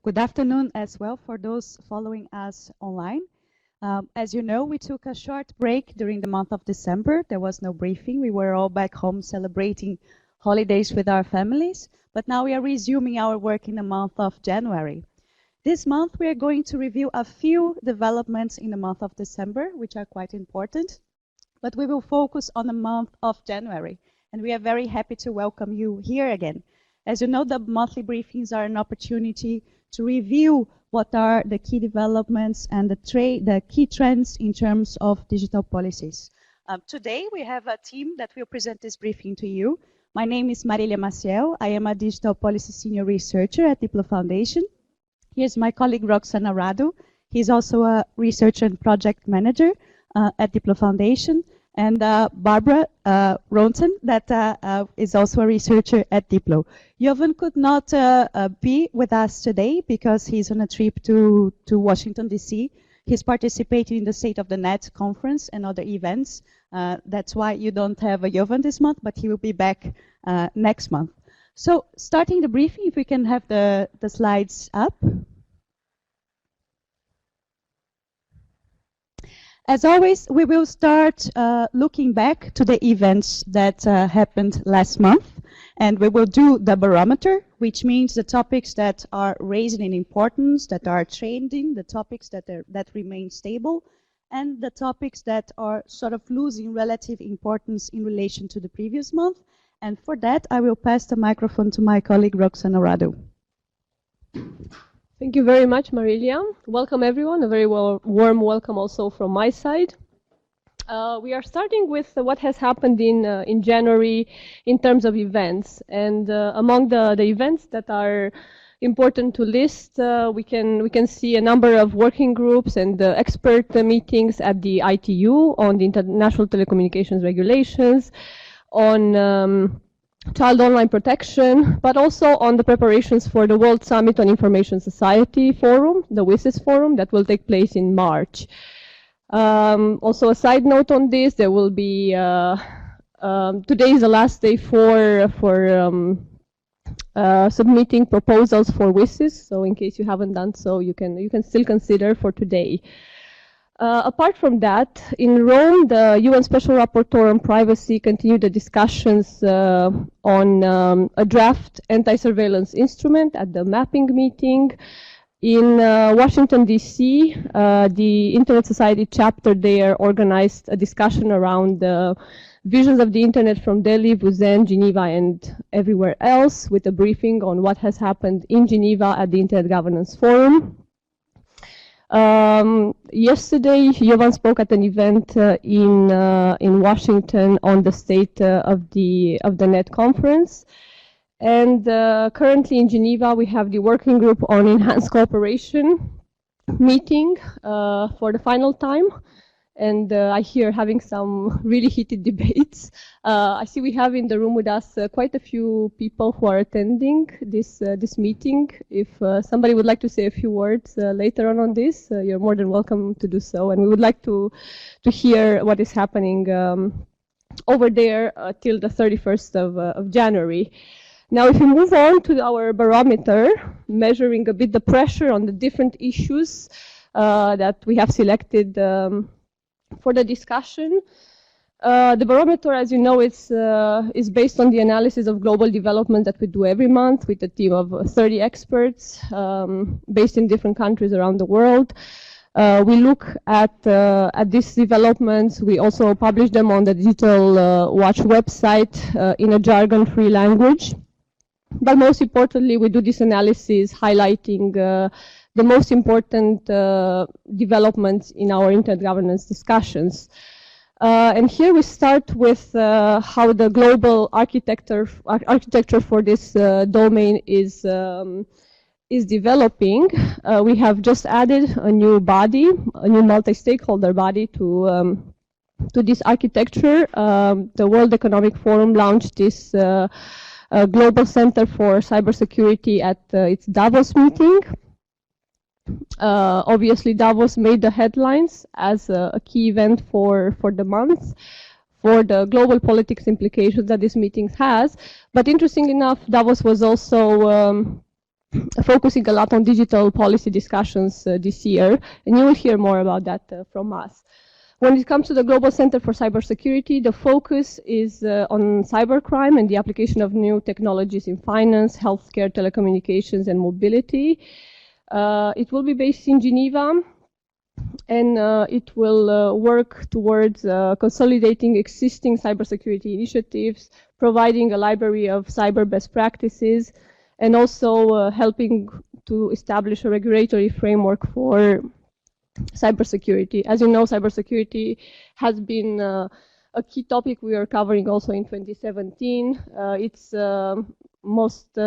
Good afternoon as well for those following us online. As you know, we took a short break during the month of December. There was no briefing. We were all back home celebrating holidays with our families. But now we are resuming our work in the month of January. This month we are going to review a few developments in the month of December, which are quite important. But we will focus on the month of January. And we are very happy to welcome you here again. As you know, the monthly briefings are an opportunity to review what are the key developments and the key trends in terms of digital policies. Today we have a team that will present this briefing to you. My name is Marilia Maciel. I am a digital policy senior researcher at Diplo Foundation. Here's my colleague Roxana Radu. He's also a researcher and project manager at Diplo Foundation. And Barbara Ronson, that is also a researcher at Diplo. Jovan could not be with us today because he's on a trip to Washington, D.C. He's participating in the State of the Net conference and other events. That's why you don't have a Jovan this month, but he will be back next month. So starting the briefing, if we can have the slides up. As always, we will start looking back to the events that happened last month, and we will do the barometer, which means the topics that are raising in importance, that are trending, the topics that remain stable, and the topics that are sort of losing relative importance in relation to the previous month. And for that, I will pass the microphone to my colleague Roxana Radu. Thank you very much, Marilia. Welcome, everyone. A very warm welcome also from my side. We are starting with what has happened in January in terms of events. And among the events that are important to list, we can see a number of working groups and expert meetings at the ITU on the International Telecommunications Regulations, on child online protection, but also on the preparations for the World Summit on Information Society Forum, the WSIS Forum, that will take place in March. Also a side note on this, there will be, today is the last day for submitting proposals for WSIS, so in case you haven't done so, you can still consider for today. Apart from that, in Rome, the UN Special Rapporteur on Privacy continued the discussions on a draft anti-surveillance instrument at the mapping meeting. In Washington, D.C., the Internet Society chapter there organized a discussion around the visions of the Internet from Delhi, Busan, Geneva, and everywhere else, with a briefing on what has happened in Geneva at the Internet Governance Forum. Yesterday, Jovan spoke at an event in Washington on the state of the Net conference. And currently in Geneva, we have the working group on enhanced cooperation meeting for the final time. And I hear having some really heated debates. I see we have in the room with us quite a few people who are attending this meeting. If somebody would like to say a few words later on this, you're more than welcome to do so. And we would like to hear what is happening over there till the 31st of January. Now, if we move on to our barometer, measuring a bit the pressure on the different issues that we have selected for the discussion. The barometer, as you know, is based on the analysis of global development that we do every month with a team of 30 experts based in different countries around the world. We look at these developments. We also publish them on the Digital Watch website in a jargon-free language. But most importantly, we do this analysis highlighting the most important developments in our internet governance discussions. And here we start with how the global architecture for this domain is developing. We have just added a new body, a new multi-stakeholder body to this architecture. The World Economic Forum launched this Global Center for Cybersecurity at its Davos meeting. Obviously, Davos made the headlines as a key event for the month, for the global politics implications that this meeting has. But interesting enough, Davos was also focusing a lot on digital policy discussions this year, and you will hear more about that from us. When it comes to the Global Center for Cybersecurity, the focus is on cybercrime and the application of new technologies in finance, healthcare, telecommunications, and mobility. It will be based in Geneva, and it will work towards consolidating existing cybersecurity initiatives, providing a library of cyber best practices, and also helping to establish a regulatory framework for cybersecurity. As you know, cybersecurity has been a key topic we are covering also in 2017. It's most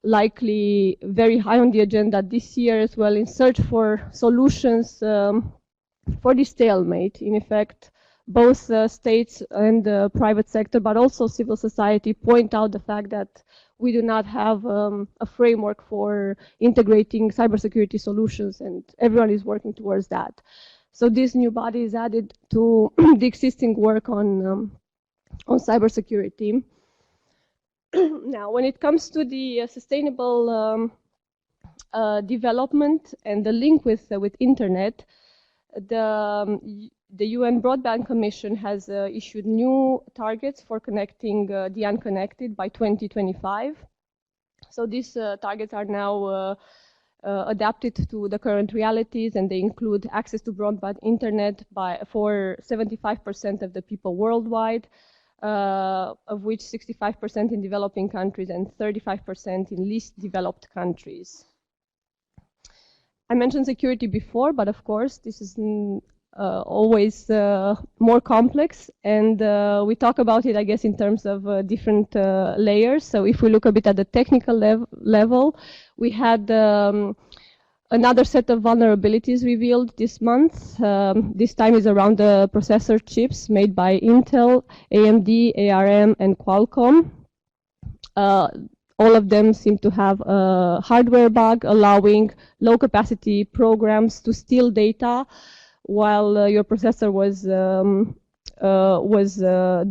likely very high on the agenda this year as well, in search for solutions for this stalemate. In effect, both states and the private sector, but also civil society, point out the fact that we do not have a framework for integrating cybersecurity solutions, and everyone is working towards that. So this new body is added to the existing work on cybersecurity. Now, when it comes to the sustainable development and the link with internet, the UN Broadband Commission has issued new targets for connecting the unconnected by 2025. So these targets are now adapted to the current realities, and they include access to broadband internet for 75% of the people worldwide, of which 65% in developing countries and 35% in least developed countries. I mentioned security before, but of course this is always more complex, and we talk about it, I guess, in terms of different layers. So if we look a bit at the technical level, we had another set of vulnerabilities revealed this month. This time is around the processor chips made by Intel, AMD, ARM, and Qualcomm. All of them seem to have a hardware bug allowing low-capacity programs to steal data while your processor was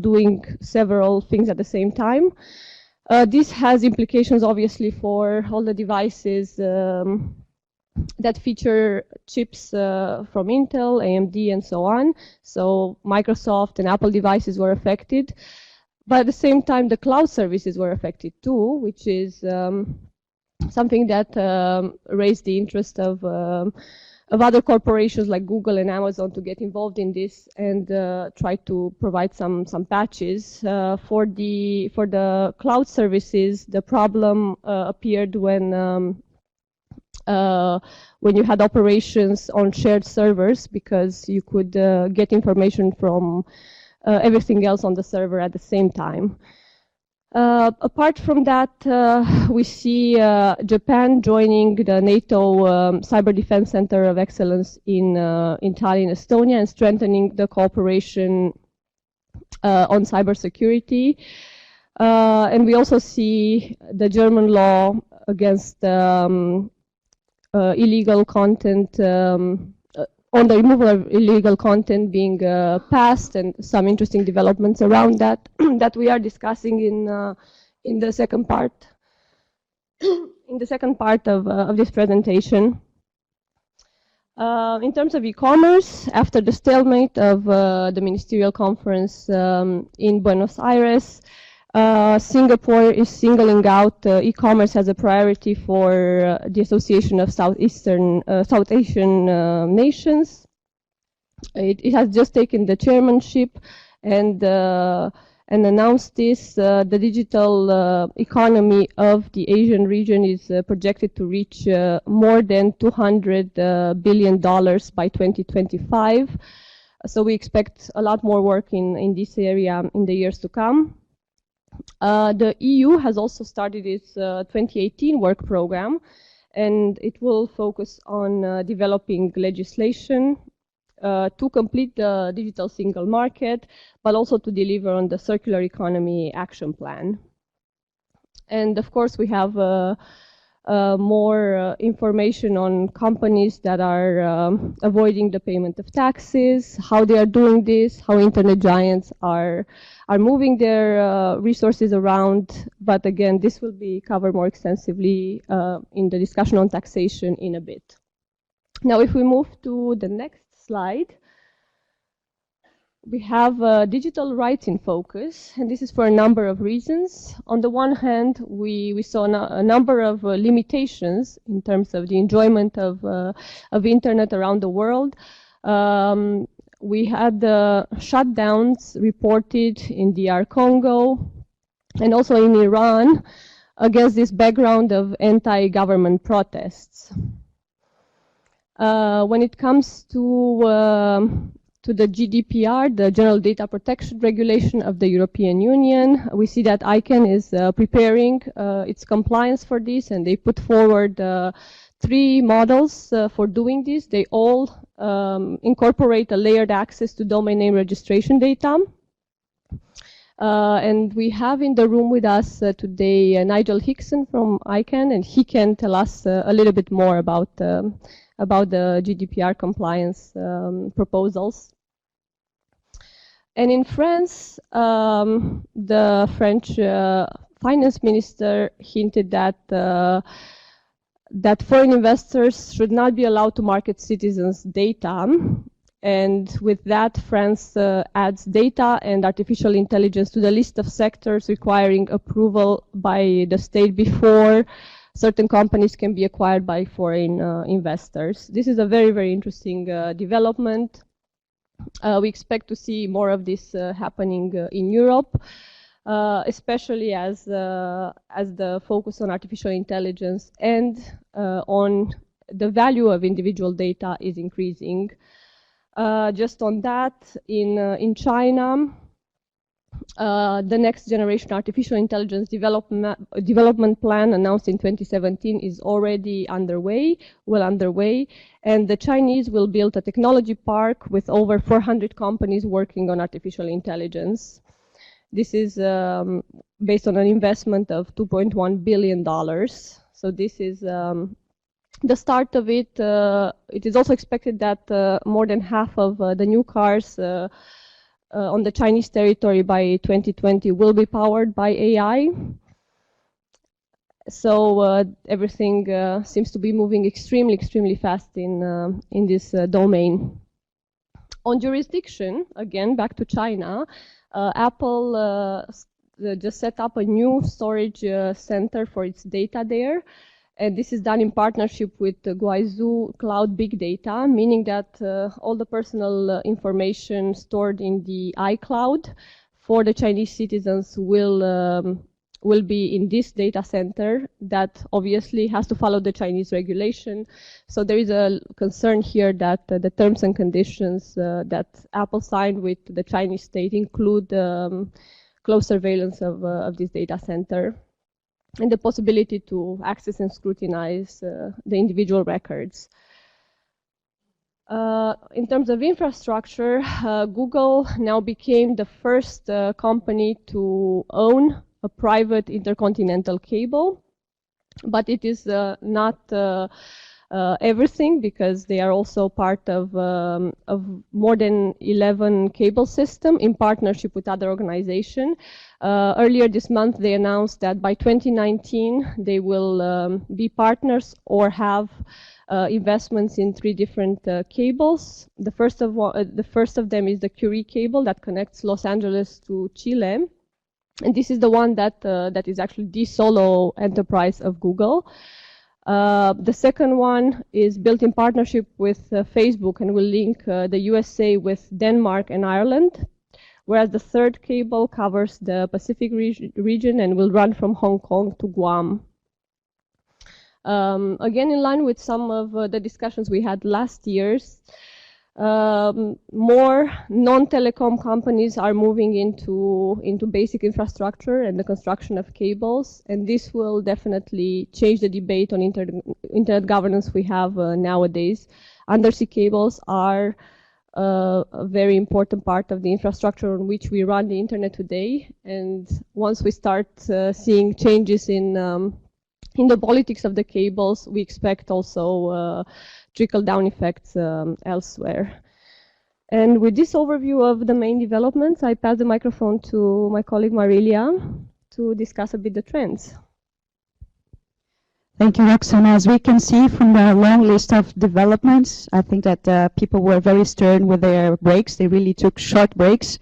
doing several things at the same time. This has implications, obviously, for all the devices that feature chips from Intel, AMD, and so on. So Microsoft and Apple devices were affected. But at the same time, the cloud services were affected too, which is something that raised the interest of other corporations like Google and Amazon to get involved in this and try to provide some patches. For the cloud services, the problem appeared when you had operations on shared servers, because you could get information from everything else on the server at the same time. Apart from that, we see Japan joining the NATO Cyber Defense Center of Excellence in Tallinn, Estonia, and strengthening the cooperation on cybersecurity. And we also see the German law against illegal content, on the removal of illegal content being passed, and some interesting developments around that that we are discussing in the second part of this presentation. In terms of e-commerce, after the stalemate of the Ministerial Conference in Buenos Aires, Singapore is singling out e-commerce as a priority for the Association of South Asian Nations. It has just taken the chairmanship and announced this. The digital economy of the Asian region is projected to reach more than $200 billion by 2025. So we expect a lot more work in this area in the years to come. The EU has also started its 2018 work program, and it will focus on developing legislation to complete the digital single market, but also to deliver on the circular economy action plan. And of course, we have more information on companies that are avoiding the payment of taxes, how they are doing this, how internet giants are moving their resources around. But again, this will be covered more extensively in the discussion on taxation in a bit. Now, if we move to the next slide, we have digital rights in focus, and this is for a number of reasons. On the one hand, we saw a number of limitations in terms of the enjoyment of internet around the world. We had the shutdowns reported in DR Congo and also in Iran against this background of anti-government protests. When it comes to the Gdpr, the General Data Protection Regulation of the European Union, we see that ICANN is preparing its compliance for this, and they put forward 3 models for doing this. They all incorporate a layered access to domain name registration data. And we have in the room with us today Nigel Hickson from ICANN, and he can tell us a little bit more about the GDPR compliance proposals. And in France, the French finance minister hinted that that foreign investors should not be allowed to market citizens' data. And with that, France adds data and artificial intelligence to the list of sectors requiring approval by the state before certain companies can be acquired by foreign investors. This is a very, very interesting development. We expect to see more of this happening in Europe, especially as the focus on artificial intelligence and on the value of individual data is increasing. Just on that, in China, the next generation artificial intelligence development plan announced in 2017 is already well underway, and the Chinese will build a technology park with over 400 companies working on artificial intelligence. This is based on an investment of $2.1 billion. So this is the start of it. It is also expected that more than half of the new cars on the Chinese territory by 2020 will be powered by AI. So everything seems to be moving extremely, extremely fast in this domain. On jurisdiction, again, back to China, Apple just set up a new storage center for its data there. And this is done in partnership with Guizhou Cloud Big Data, meaning that all the personal information stored in the iCloud for the Chinese citizens will be in this data center that obviously has to follow the Chinese regulation. So there is a concern here that the terms and conditions that Apple signed with the Chinese state include close surveillance of this data center and the possibility to access and scrutinize the individual records. In terms of infrastructure, Google now became the first company to own a private intercontinental cable, but it is not everything, because they are also part of more than 11 cable system in partnership with other organizations. Earlier this month, they announced that by 2019, they will be partners or have investments in 3 different cables. The first of them is the Curie cable that connects Los Angeles to Chile. And this is the one that is actually the solo enterprise of Google. The second one is built in partnership with Facebook and will link the USA with Denmark and Ireland, whereas the third cable covers the Pacific region and will run from Hong Kong to Guam. Again, in line with some of the discussions we had last years, more non-telecom companies are moving into basic infrastructure and the construction of cables, and this will definitely change the debate on internet governance we have nowadays. Undersea cables are a very important part of the infrastructure on which we run the internet today, and once we start seeing changes in in the politics of the cables, we expect also trickle-down effects elsewhere. And with this overview of the main developments, I pass the microphone to my colleague Marilia to discuss a bit the trends. Thank you, Roxana. As we can see from the long list of developments, I think that people were very stern with their breaks. They really took short breaks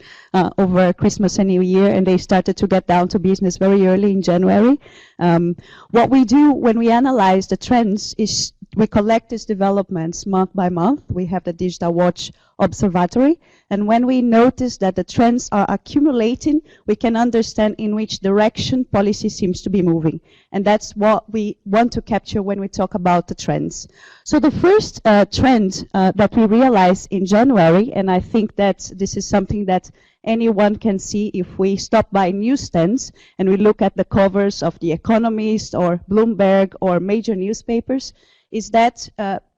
over Christmas and New Year, and they started to get down to business very early in January. What we do when we analyze the trends is we collect these developments month by month. We have the Digital Watch Observatory, and when we notice that the trends are accumulating, we can understand in which direction policy seems to be moving. And that's what we want to capture when we talk about the trends. So the first trend that we realized in January, and I think that this is something that anyone can see if we stop by newsstands and we look at the covers of The Economist or Bloomberg or major newspapers, is that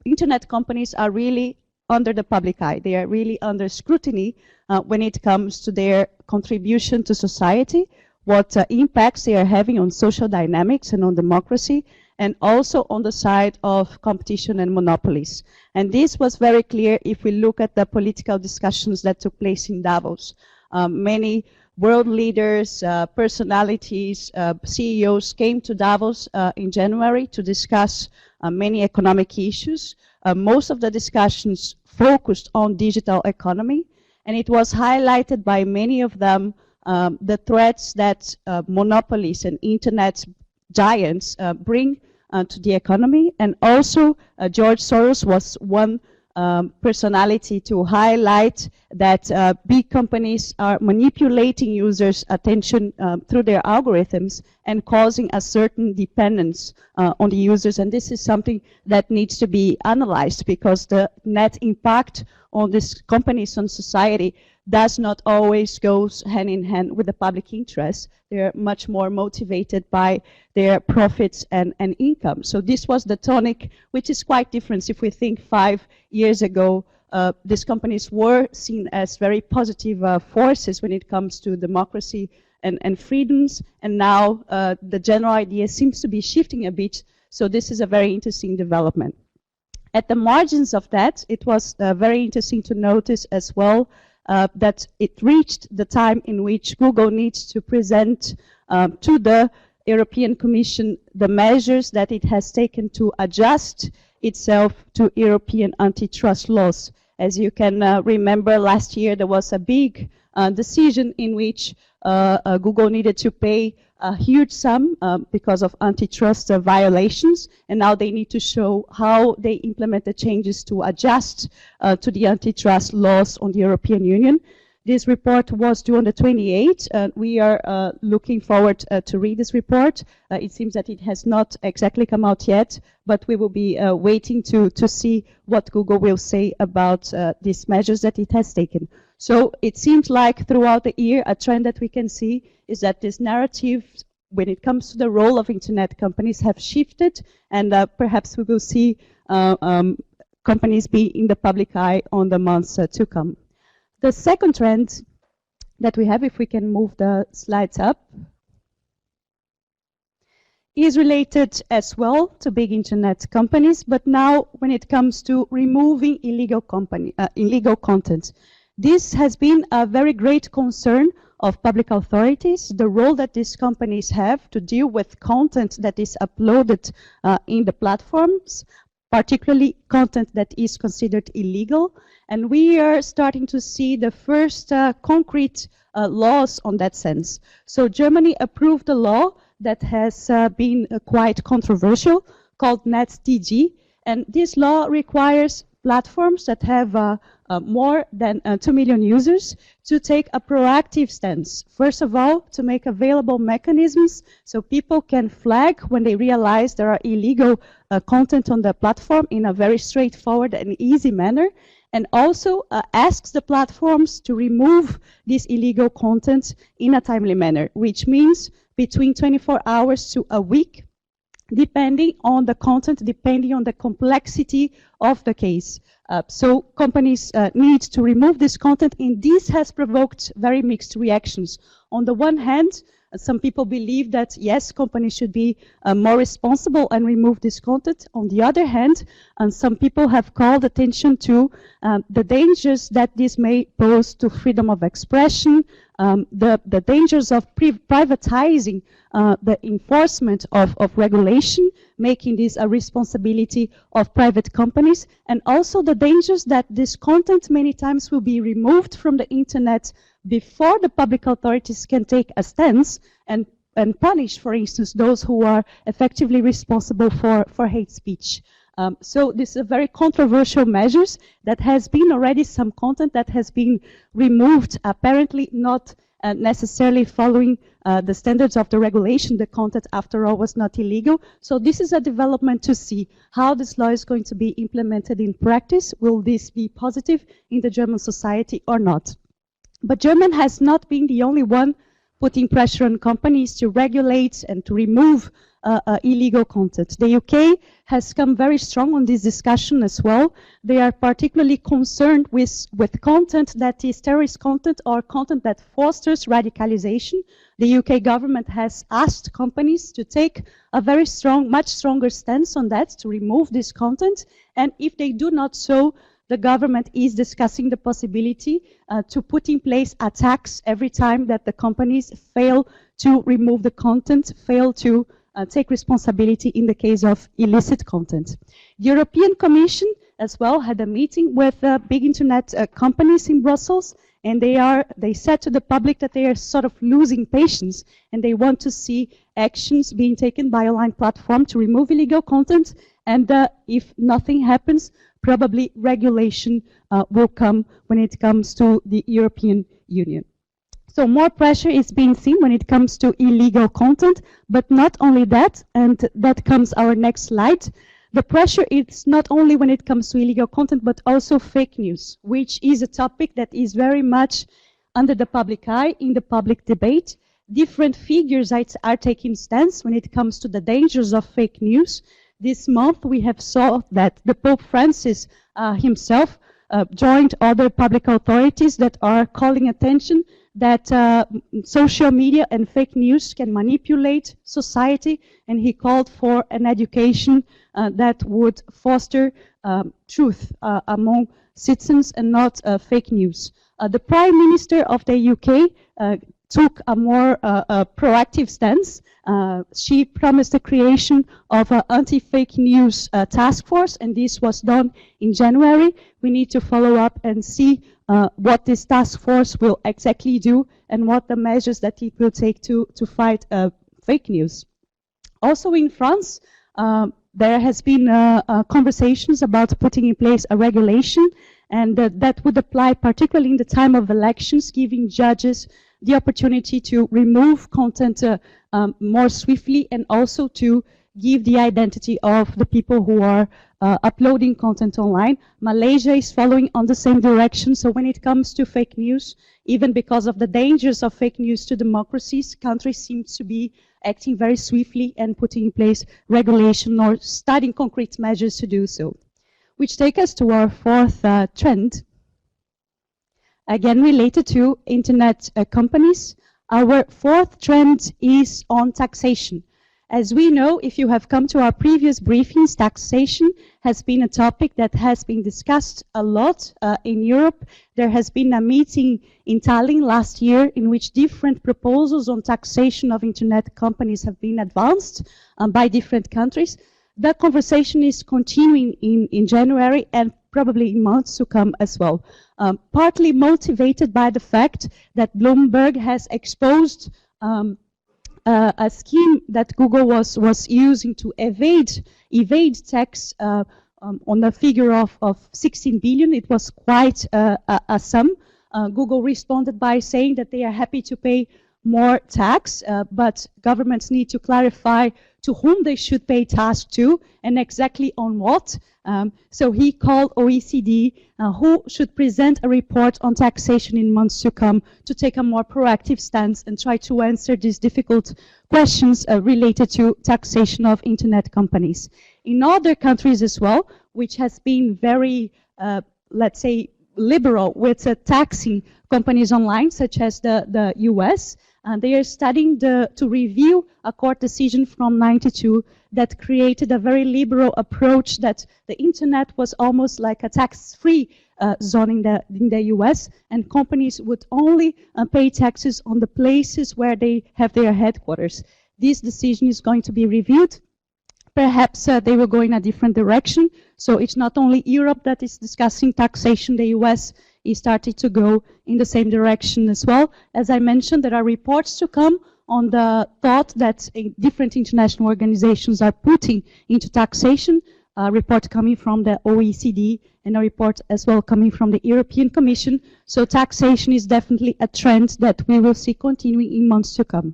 internet companies are really under the public eye. They are really under scrutiny when it comes to their contribution to society, what impacts they are having on social dynamics and on democracy, and also on the side of competition and monopolies. And this was very clear if we look at the political discussions that took place in Davos. Many world leaders, personalities, CEOs came to Davos in January to discuss many economic issues. Most of the discussions focused on digital economy, and it was highlighted by many of them the threats that monopolies and internet giants bring to the economy. And also George Soros was one personality to highlight that big companies are manipulating users' attention through their algorithms and causing a certain dependence on the users. And this is something that needs to be analyzed, because the net impact on these companies on society does not always go hand in hand with the public interest. They're much more motivated by their profits and income. So this was the tonic, which is quite different. If we think 5 years ago, these companies were seen as very positive forces when it comes to democracy and freedoms, and now the general idea seems to be shifting a bit. So this is a very interesting development. At the margins of that, it was very interesting to notice as well that it reached the time in which Google needs to present to the European Commission the measures that it has taken to adjust itself to European antitrust laws. As you can remember, last year there was a big decision in which Google needed to pay a huge sum because of antitrust violations, and now they need to show how they implement the changes to adjust to the antitrust laws on the European Union. This report was due on the 28th. We are looking forward to read this report. It seems that it has not exactly come out yet, but we will be waiting to see what Google will say about these measures that it has taken. So it seems like throughout the year, a trend that we can see is that this narrative, when it comes to the role of internet companies, have shifted, and perhaps we will see companies be in the public eye on the months to come. The second trend that we have, if we can move the slides up, is related as well to big internet companies, but now when it comes to removing illegal content. This has been a very great concern of public authorities, the role that these companies have to deal with content that is uploaded in the platforms, particularly content that is considered illegal. And we are starting to see the first concrete laws on that sense. So Germany approved a law that has been quite controversial, called NetzDG, and this law requires platforms that have more than 2 million users to take a proactive stance. First of all, to make available mechanisms so people can flag when they realize there are illegal content on the platform in a very straightforward and easy manner, and also asks the platforms to remove this illegal content in a timely manner, which means between 24 hours to a week, depending on the content, depending on the complexity of the case. So companies need to remove this content, and this has provoked very mixed reactions. On the one hand, Some people believe that, yes, companies should be more responsible and remove this content. On the other hand, some people have called attention to the dangers that this may pose to freedom of expression, the dangers of privatizing the enforcement of regulation, making this a responsibility of private companies, and also the dangers that this content many times will be removed from the internet before the public authorities can take a stance and punish, for instance, those who are effectively responsible for hate speech. So this is a very controversial measures that has been already some content that has been removed, apparently not necessarily following the standards of the regulation. The content, after all, was not illegal. So this is a development to see how this law is going to be implemented in practice. Will this be positive in the German society or not? But Germany has not been the only one putting pressure on companies to regulate and to remove illegal content. The UK has come very strong on this discussion as well. They are particularly concerned with content that is terrorist content or content that fosters radicalization. The UK government has asked companies to take a very strong, much stronger stance on that, to remove this content. And if they do not so, the government is discussing the possibility to put in place a tax every time that the companies fail to remove the content, fail to take responsibility in the case of illicit content. The European Commission as well had a meeting with big internet companies in Brussels, and they said to the public that they are sort of losing patience, and they want to see actions being taken by online platform to remove illegal content, and if nothing happens, probably regulation will come when it comes to the European Union. So more pressure is being seen when it comes to illegal content, but not only that, and that comes our next slide. The pressure is not only when it comes to illegal content, but also fake news, which is a topic that is very much under the public eye, in the public debate. Different figures are taking stance when it comes to the dangers of fake news. This month we have saw that the Pope Francis himself joined other public authorities that are calling attention that social media and fake news can manipulate society, and he called for an education that would foster truth among citizens and not fake news. The Prime Minister of the UK took a more proactive stance. She promised the creation of an anti-fake news task force, and this was done in January. We need to follow up and see what this task force will exactly do and what the measures that it will take to fight fake news. Also in France, there has been conversations about putting in place a regulation, and that would apply particularly in the time of elections, giving judges the opportunity to remove content more swiftly, and also to give the identity of the people who are uploading content online. Malaysia is following on the same direction. So when it comes to fake news, even because of the dangers of fake news to democracies, countries seem to be acting very swiftly and putting in place regulation or starting concrete measures to do so. Which take us to our fourth trend, again related to internet companies. Our fourth trend is on taxation. As we know, if you have come to our previous briefings, taxation has been a topic that has been discussed a lot in Europe. There has been a meeting in Tallinn last year in which different proposals on taxation of internet companies have been advanced by different countries. That conversation is continuing in January and probably in months to come as well. Partly motivated by the fact that Bloomberg has exposed a scheme that Google was using to evade tax on a figure of 16 billion. It was quite a sum. Google responded by saying that they are happy to pay more tax, but governments need to clarify to whom they should pay tax to and exactly on what. So he called OECD, who should present a report on taxation in months to come, to take a more proactive stance and try to answer these difficult questions related to taxation of internet companies. In other countries as well, which has been very, let's say, liberal with taxing companies online, such as the US, They are studying to review a court decision from '92 that created a very liberal approach that the internet was almost like a tax-free zone in the US, and companies would only pay taxes on the places where they have their headquarters. This decision is going to be reviewed. Perhaps they will go in a different direction. So it's not only Europe that is discussing taxation, the US is starting to go in the same direction as well. As I mentioned, there are reports to come on the thought that different international organizations are putting into taxation, a report coming from the OECD and a report as well coming from the European Commission. So taxation is definitely a trend that we will see continuing in months to come.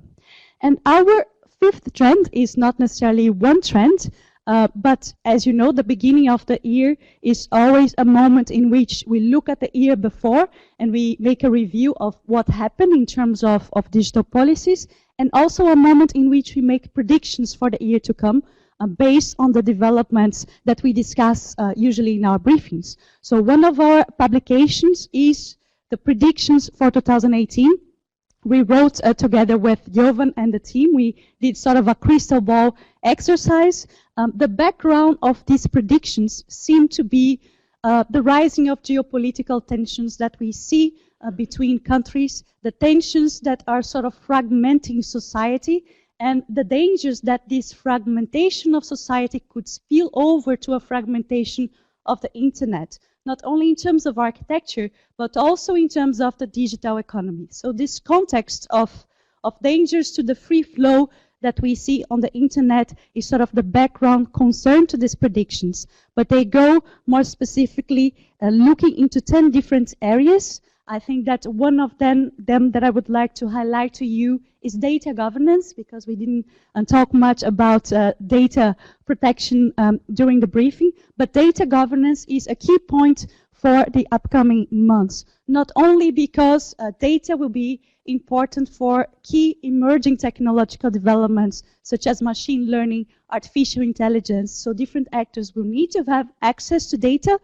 And our fifth trend is not necessarily one trend, but as you know, the beginning of the year is always a moment in which we look at the year before and we make a review of what happened in terms of digital policies, and also a moment in which we make predictions for the year to come based on the developments that we discuss usually in our briefings. So one of our publications is the predictions for 2018. We wrote together with Jovan and the team. We did sort of a crystal ball exercise. The background of these predictions seem to be the rising of geopolitical tensions that we see between countries, the tensions that are sort of fragmenting society, and the dangers that this fragmentation of society could spill over to a fragmentation of the internet, not only in terms of architecture, but also in terms of the digital economy. So this context of dangers to the free flow that we see on the internet is sort of the background concern to these predictions. But they go more specifically looking into 10 different areas. I think that one of them that I would like to highlight to you is data governance, because we didn't talk much about data protection during the briefing, but data governance is a key point for the upcoming months, not only because data will be important for key emerging technological developments such as machine learning, artificial intelligence, so different actors will need to have access to data,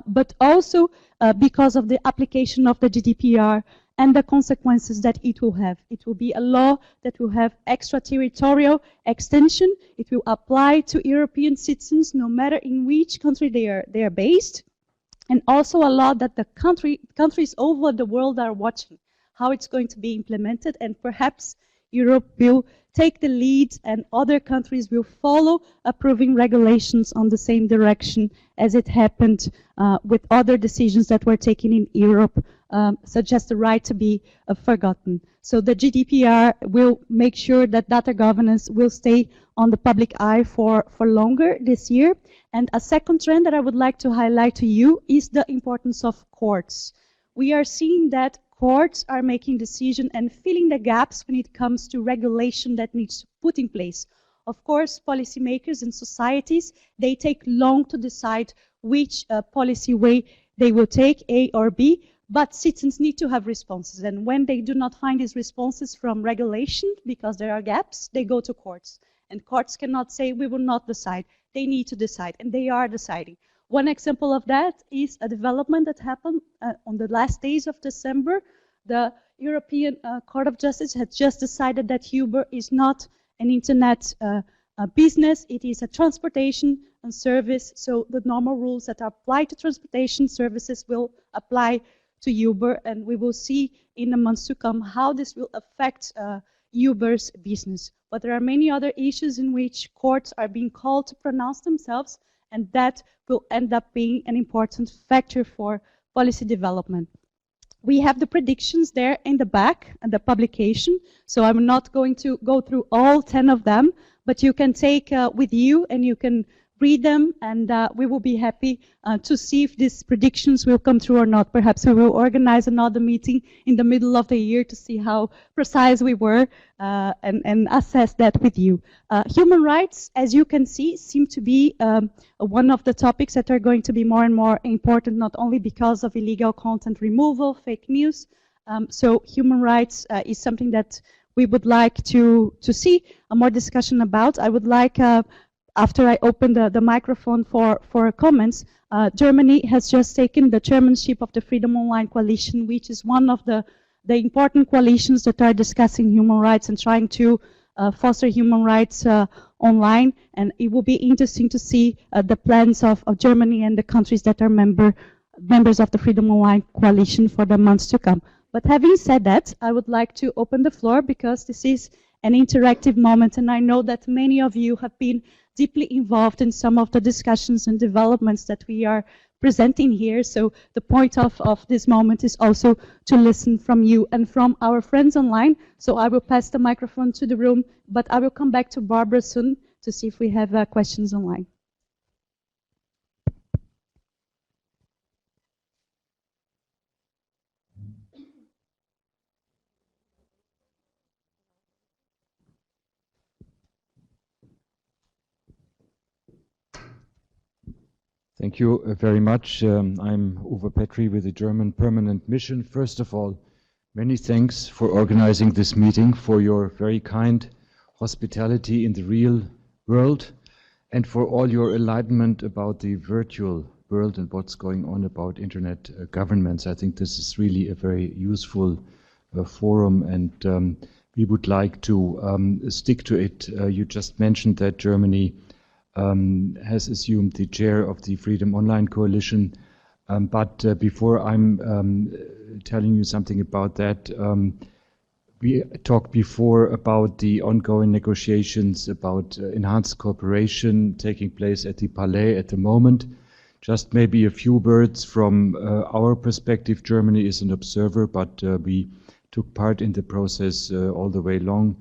but also because of the application of the Gdpr and the consequences that it will have. It will be a law that will have extraterritorial extension. It will apply to European citizens no matter in which country they are based, and also a law that the countries over the world are watching, how it's going to be implemented, and perhaps Europe will take the lead and other countries will follow, approving regulations on the same direction as it happened with other decisions that were taken in Europe, such as the right to be forgotten. So the GDPR will make sure that data governance will stay on the public eye for longer this year. And a second trend that I would like to highlight to you is the importance of courts. We are seeing that courts are making decisions and filling the gaps when it comes to regulation that needs to put in place. Of course, policymakers and societies, they take long to decide which policy way they will take, A or B, but citizens need to have responses. And when they do not find these responses from regulation, because there are gaps, they go to courts. And courts cannot say, we will not decide. They need to decide, and they are deciding. One example of that is a development that happened on the last days of December. The European Court of Justice had just decided that Uber is not an internet business, it is a transportation and service, so the normal rules that apply to transportation services will apply to Uber, and we will see in the months to come how this will affect Uber's business. But there are many other issues in which courts are being called to pronounce themselves, and that will end up being an important factor for policy development. We have the predictions there in the back, and the publication, so I'm not going to go through all 10 of them, but you can take with you and you can read them, and we will be happy to see if these predictions will come true or not. Perhaps we will organize another meeting in the middle of the year to see how precise we were and assess that with you. Human rights, as you can see, seem to be one of the topics that are going to be more and more important, not only because of illegal content removal, fake news. So human rights is something that we would like to see a more discussion about. I would like after I open the microphone for comments, Germany has just taken the chairmanship of the Freedom Online Coalition, which is one of the the important coalitions that are discussing human rights and trying to foster human rights online. And it will be interesting to see the plans of Germany and the countries that are members of the Freedom Online Coalition for the months to come. But having said that, I would like to open the floor because this is an interactive moment, and I know that many of you have been deeply involved in some of the discussions and developments that we are presenting here. So the point of this moment is also to listen from you and from our friends online. So I will pass the microphone to the room, but I will come back to Barbara soon to see if we have questions online. Thank you very much. I'm Uwe Petri with the German Permanent Mission. First of all, many thanks for organizing this meeting, for your very kind hospitality in the real world, and for all your enlightenment about the virtual world and what's going on about internet governments. I think this is really a very useful forum, and we would like to stick to it. You just mentioned that Germany has assumed the chair of the Freedom Online Coalition. But before I'm telling you something about that, we talked before about the ongoing negotiations about enhanced cooperation taking place at the Palais at the moment. Just maybe a few words from our perspective. Germany is an observer, but we took part in the process all the way along.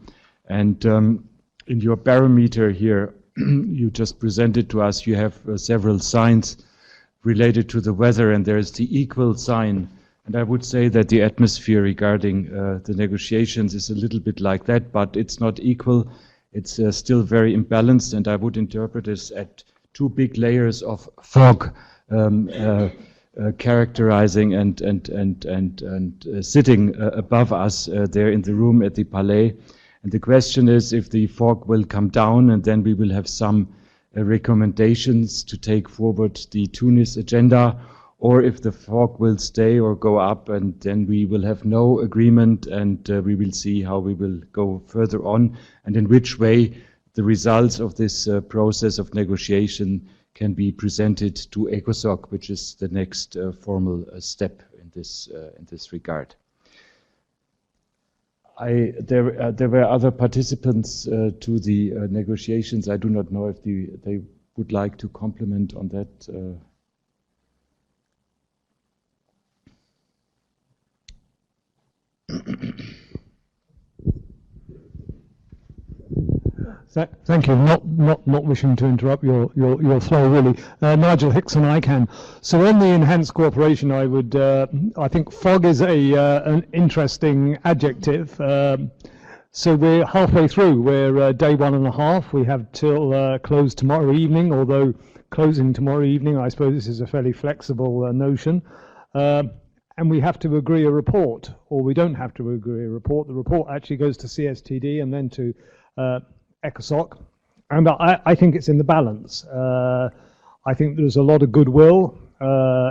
And in your barometer here, you just presented to us, you have several signs related to the weather, and there is the equal sign. And I would say that the atmosphere regarding the negotiations is a little bit like that, but it's not equal. It's still very imbalanced, and I would interpret this at two big layers of fog characterizing and sitting above us there in the room at the Palais. And the question is if the fog will come down, and then we will have some recommendations to take forward the Tunis agenda, or if the fog will stay or go up, and then we will have no agreement, and we will see how we will go further on, and in which way the results of this process of negotiation can be presented to ECOSOC, which is the next formal step in this regard. There were other participants to the negotiations. I do not know if they would like to comment on that. Thank you. Not wishing to interrupt your flow, really. Nigel Hickson, ICANN. So on the enhanced cooperation, I would I think fog is an interesting adjective. So we're halfway through. We're day 1.5. We have till close tomorrow evening. Although closing tomorrow evening, I suppose this is a fairly flexible notion. And we have to agree a report, or we don't have to agree a report. The report actually goes to CSTD and then to ECOSOC, and I think it's in the balance. I think there's a lot of goodwill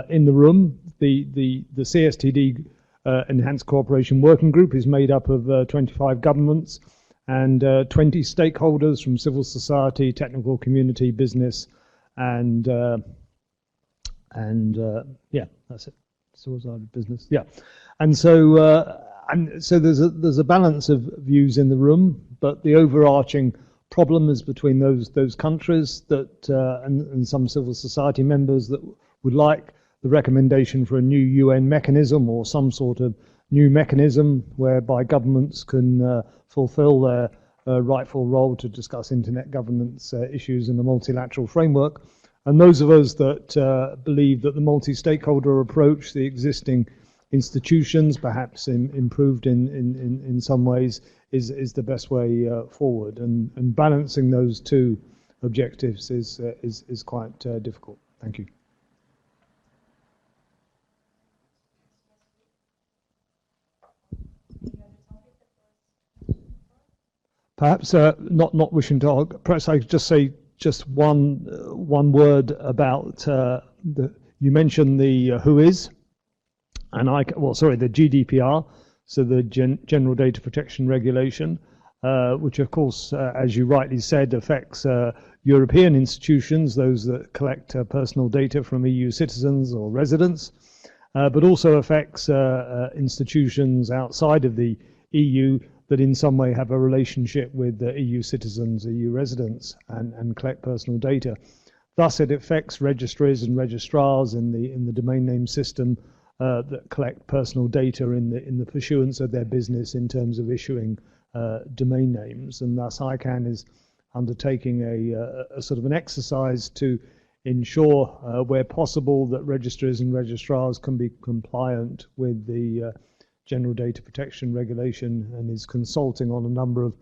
in the room. The CSTD Enhanced Cooperation Working Group is made up of 25 governments and 20 stakeholders from civil society, technical community, business, and yeah, that's it. Civil business, yeah, and so there's a balance of views in the room, but the overarching problem is between those countries that and some civil society members that would like the recommendation for a new UN mechanism or some sort of new mechanism whereby governments can fulfill their rightful role to discuss internet governance issues in the multilateral framework. And those of us that believe that the multi-stakeholder approach, the existing institutions, perhaps improved in some ways, is the best way forward. And balancing those two objectives is quite difficult. Thank you. Perhaps not wishing to. Perhaps I could just say just one word about you mentioned the who is, and the GDPR. So the General Data Protection Regulation, which of course, as you rightly said, affects European institutions, those that collect personal data from EU citizens or residents, but also affects institutions outside of the EU that in some way have a relationship with EU citizens, EU residents, and collect personal data. Thus, it affects registries and registrars in the domain name system that collect personal data in the pursuance of their business in terms of issuing domain names. And thus, ICANN is undertaking a sort of an exercise to ensure, where possible, that registries and registrars can be compliant with the General Data Protection Regulation, and is consulting on a number of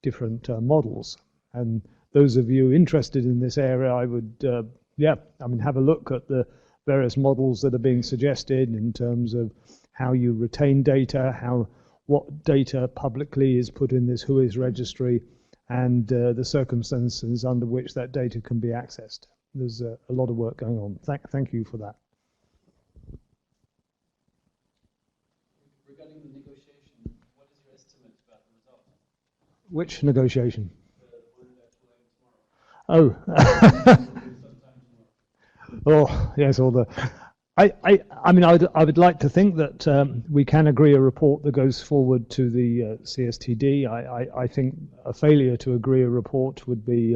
different models. And those of you interested in this area, I would, have a look at the various models that are being suggested in terms of how you retain data, what data publicly is put in this WHOIS registry, and the circumstances under which that data can be accessed. There's a lot of work going on. Thank you for that. Regarding the negotiation, what is your estimate about the result? Which negotiation? The one that will end tomorrow. Oh, yes, all the... I would like to think that we can agree a report that goes forward to the CSTD. I think a failure to agree a report would be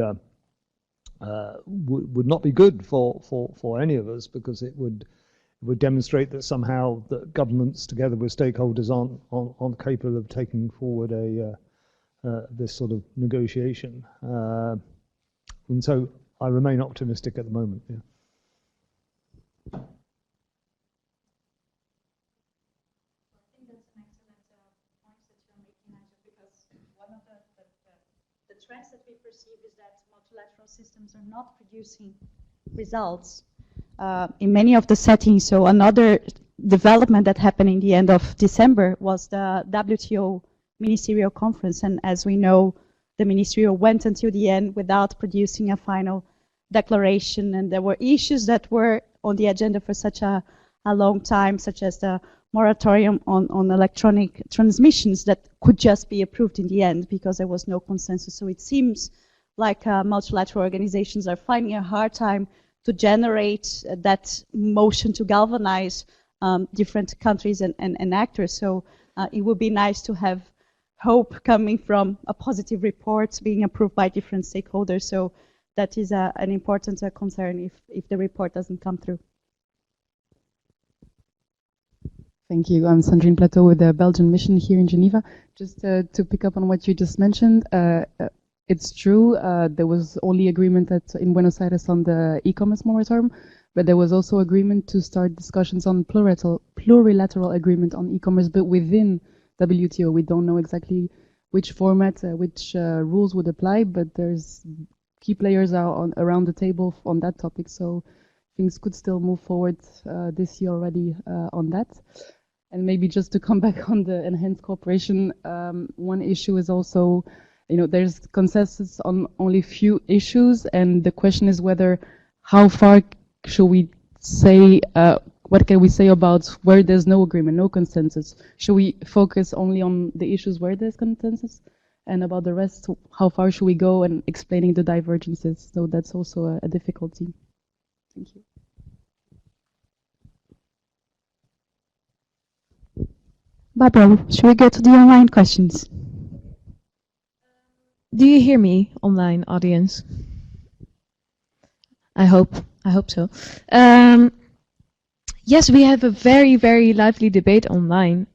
would not be good for any of us, because it would demonstrate that somehow that governments together with stakeholders aren't capable of taking forward this sort of negotiation. And so I remain optimistic at the moment. Yeah. Trends that we perceive is that multilateral systems are not producing results in many of the settings. So another development that happened in the end of December was the Wto Miniserial Conference, and as we know, the ministerial went until the end without producing a final declaration, and there were issues that were on the agenda for such a long time, such as the moratorium on electronic transmissions that could just be approved in the end because there was no consensus. So it seems like multilateral organizations are finding a hard time to generate that motion to galvanize different countries and actors. So it would be nice to have hope coming from a positive report being approved by different stakeholders. So that is an important concern if the report doesn't come through. Thank you. I'm Sandrine Plateau with the Belgian mission here in Geneva. Just to pick up on what you just mentioned, it's true, there was only agreement in Buenos Aires on the e-commerce moratorium, but there was also agreement to start discussions on plurilateral agreement on e-commerce, but within WTO. We don't know exactly which format, which rules would apply, but there's key players are around the table on that topic, so things could still move forward this year already on that. And maybe just to come back on the enhanced cooperation, one issue is also, there's consensus on only few issues, and the question is whether, how far should we say, what can we say about where there's no agreement, no consensus? Should we focus only on the issues where there's consensus? And about the rest, how far should we go in explaining the divergences? So that's also a difficulty. Thank you. Barbara, should we go to the online questions? Do you hear me, online audience? I hope so. Yes, we have a very, very lively debate online,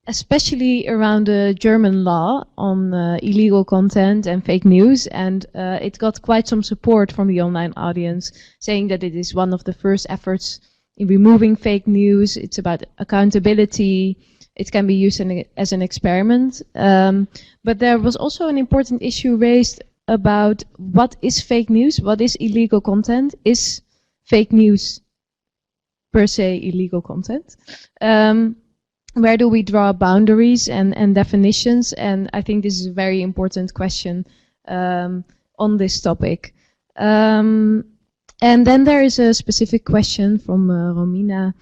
especially around the German law on illegal content and fake news, and it got quite some support from the online audience, saying that it is one of the first efforts in removing fake news. It's about accountability. It can be used as an experiment. But there was also an important issue raised about what is fake news, what is illegal content. Is fake news per se illegal content? Where do we draw boundaries and definitions? And I think this is a very important question on this topic. And then there is a specific question from Romina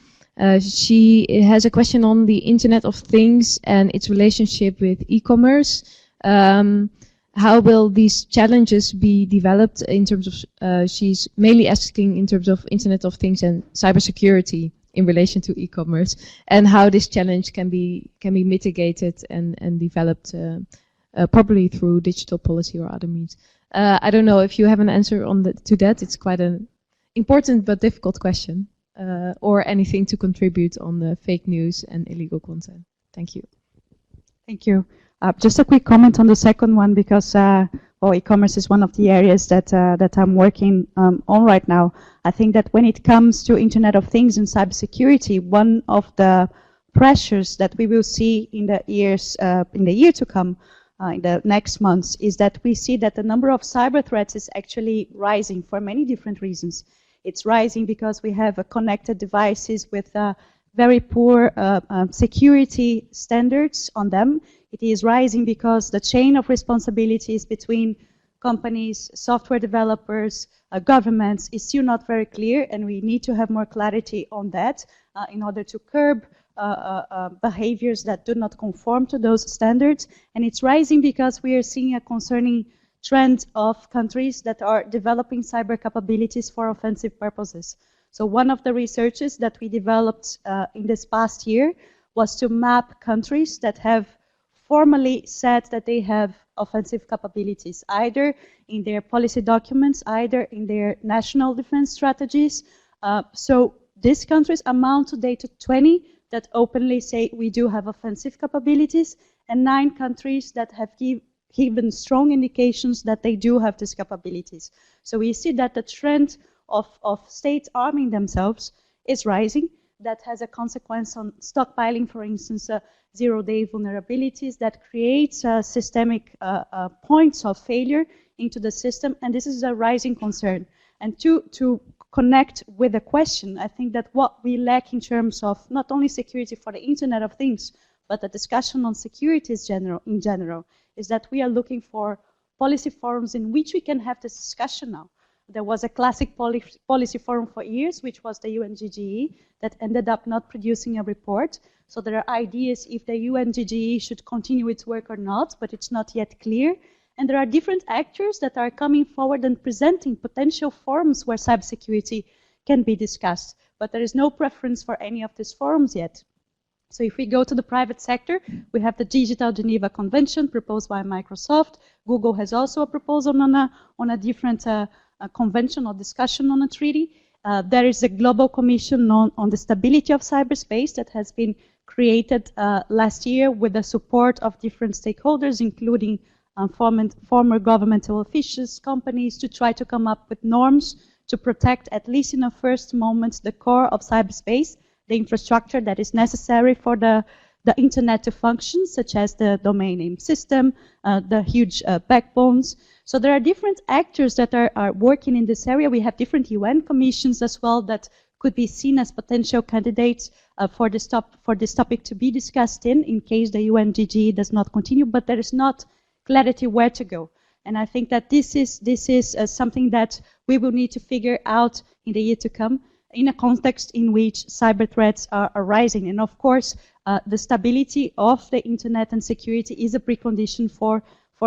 She has a question on the Internet of Things and its relationship with e-commerce. How will these challenges be developed in terms of, she's mainly asking in terms of Internet of Things and cybersecurity in relation to e-commerce, and how this challenge can be mitigated and developed properly through digital policy or other means. I don't know if you have an answer on to that. It's quite an important but difficult question, or anything to contribute on the fake news and illegal content. Thank you. Thank you. Just a quick comment on the second one, because well, e-commerce is one of the areas that that I'm working on right now. I think that when it comes to Internet of Things and cybersecurity, one of the pressures that we will see in the year to come, in the next months, is that we see that the number of cyber threats is actually rising for many different reasons. It's rising because we have connected devices with very poor security standards on them. It is rising because the chain of responsibilities between companies, software developers, governments is still not very clear, and we need to have more clarity on that in order to curb behaviors that do not conform to those standards. And it's rising because we are seeing a concerning trend of countries that are developing cyber capabilities for offensive purposes. So one of the researches that we developed in this past year was to map countries that have formally said that they have offensive capabilities, either in their policy documents, either in their national defense strategies. So these countries amount today to 20 that openly say we do have offensive capabilities, and 9 countries that have given strong indications that they do have these capabilities. So we see that the trend of states arming themselves is rising. That has a consequence on stockpiling, for instance, zero-day vulnerabilities that creates systemic points of failure into the system, and this is a rising concern. And to connect with the question, I think that what we lack in terms of not only security for the Internet of Things, but the discussion on security in general, is that we are looking for policy forums in which we can have this discussion now. There was a classic policy forum for years, which was the UNGGE, that ended up not producing a report. So there are ideas if the UNGGE should continue its work or not, but it's not yet clear. And there are different actors that are coming forward and presenting potential forums where cybersecurity can be discussed. But there is no preference for any of these forums yet. So if we go to the private sector, we have the Digital Geneva Convention proposed by Microsoft. Google has also a proposal on a different convention or discussion on a treaty. There is a global commission on the stability of cyberspace that has been created last year with the support of different stakeholders, including former governmental officials, companies, to try to come up with norms to protect, at least in the first moments, the core of cyberspace, the infrastructure that is necessary for the internet to function, such as the domain name system, the huge backbones. So there are different actors that are working in this area. We have different UN commissions as well that could be seen as potential candidates for this topic to be discussed in case the UNGGE does not continue, but there is not clarity where to go. And I think that this is something that we will need to figure out in the year to come, in a context in which cyber threats are rising. And of course, the stability of the internet and security is a precondition for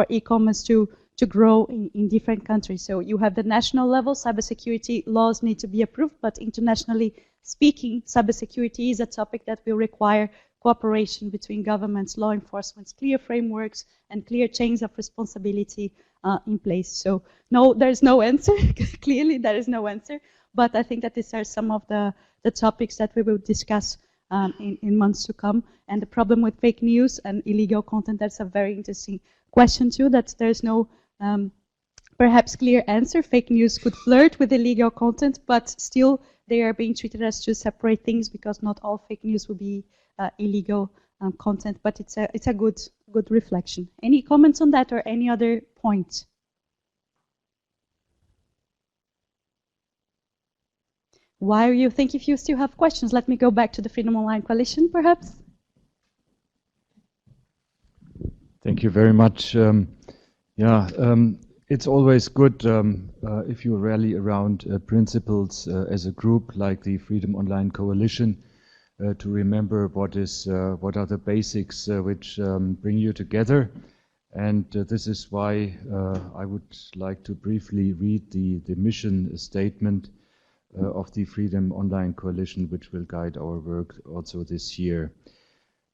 e-commerce to grow in different countries. So you have the national level, cybersecurity laws need to be approved, but internationally speaking, cybersecurity is a topic that will require cooperation between governments, law enforcement, clear frameworks, and clear chains of responsibility in place. So no, there's no answer. Clearly, there is no answer. But I think that these are some of the topics that we will discuss in months to come. And the problem with fake news and illegal content, that's a very interesting question too, that there's no perhaps clear answer. Fake news could flirt with illegal content, but still they are being treated as two separate things, because not all fake news will be illegal content, but it's a good reflection. Any comments on that or any other points? While you think, if you still have questions, let me go back to the Freedom Online Coalition, perhaps. Thank you very much. It's always good if you rally around principles as a group like the Freedom Online Coalition. to remember what are the basics which bring you together. And this is why I would like to briefly read the mission statement of the Freedom Online Coalition, which will guide our work also this year.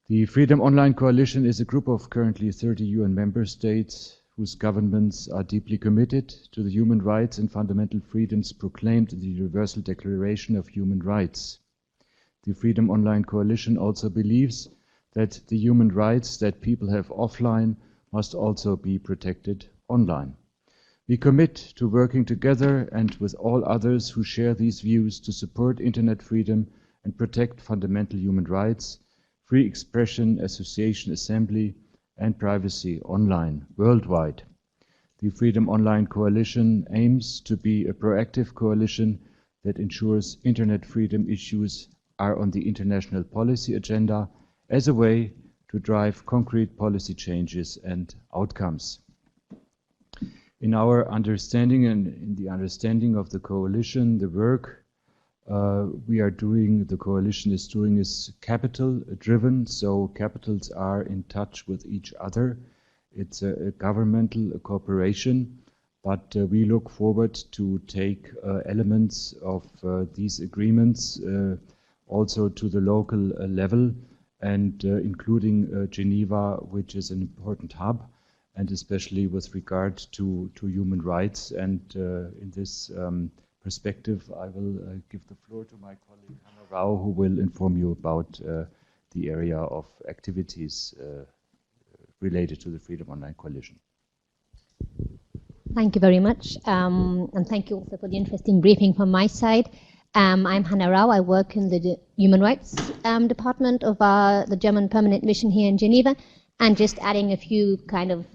The Freedom Online Coalition is a group of currently 30 UN member states whose governments are deeply committed to the human rights and fundamental freedoms proclaimed in the Universal Declaration of Human Rights. The Freedom Online Coalition also believes that the human rights that people have offline must also be protected online. We commit to working together and with all others who share these views to support internet freedom and protect fundamental human rights, free expression, association, assembly, and privacy online, worldwide. The Freedom Online Coalition aims to be a proactive coalition that ensures internet freedom issues are on the international policy agenda as a way to drive concrete policy changes and outcomes. In our understanding and in the understanding of the coalition, the work the coalition is doing is capital driven, so capitals are in touch with each other. It's a governmental cooperation, but we look forward to take elements of these agreements also to the local level, and including Geneva, which is an important hub, and especially with regard to human rights. And in this perspective, I will give the floor to my colleague Hannah Rao, who will inform you about the area of activities related to the Freedom Online Coalition. Thank you very much, and thank you also for the interesting briefing from my side. I'm Hannah Rao. I work in the Human Rights Department of the German Permanent Mission here in Geneva, and just adding a few kind of